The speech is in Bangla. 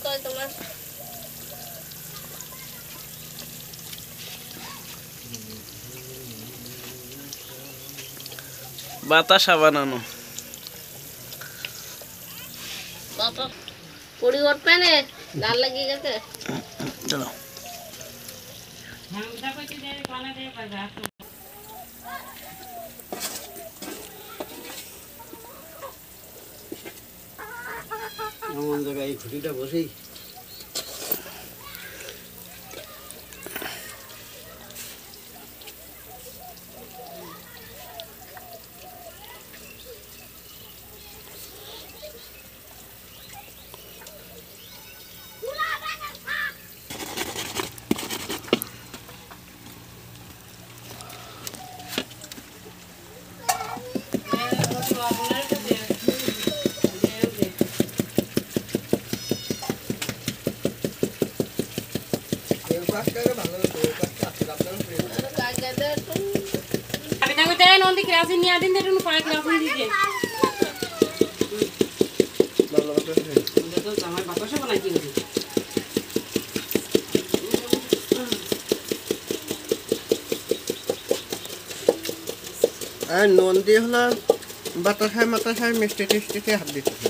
কয় তোমার বাতাসা বানানো বাবা পড়ি উঠবে না লাল লাগিয়ে গেছে চলো এমন জায়গায় এই খুঁটিটা বসেই নন্দী ক্লাসে নিয়ে দিন দেখুন পাঁচ ক্লাসে দিতে আমার বাতাসা বানাইছি আর নন্দী হলো বাতাসায় মাতাসায় মিষ্টি টিষ্টিতে হাত দিতেছে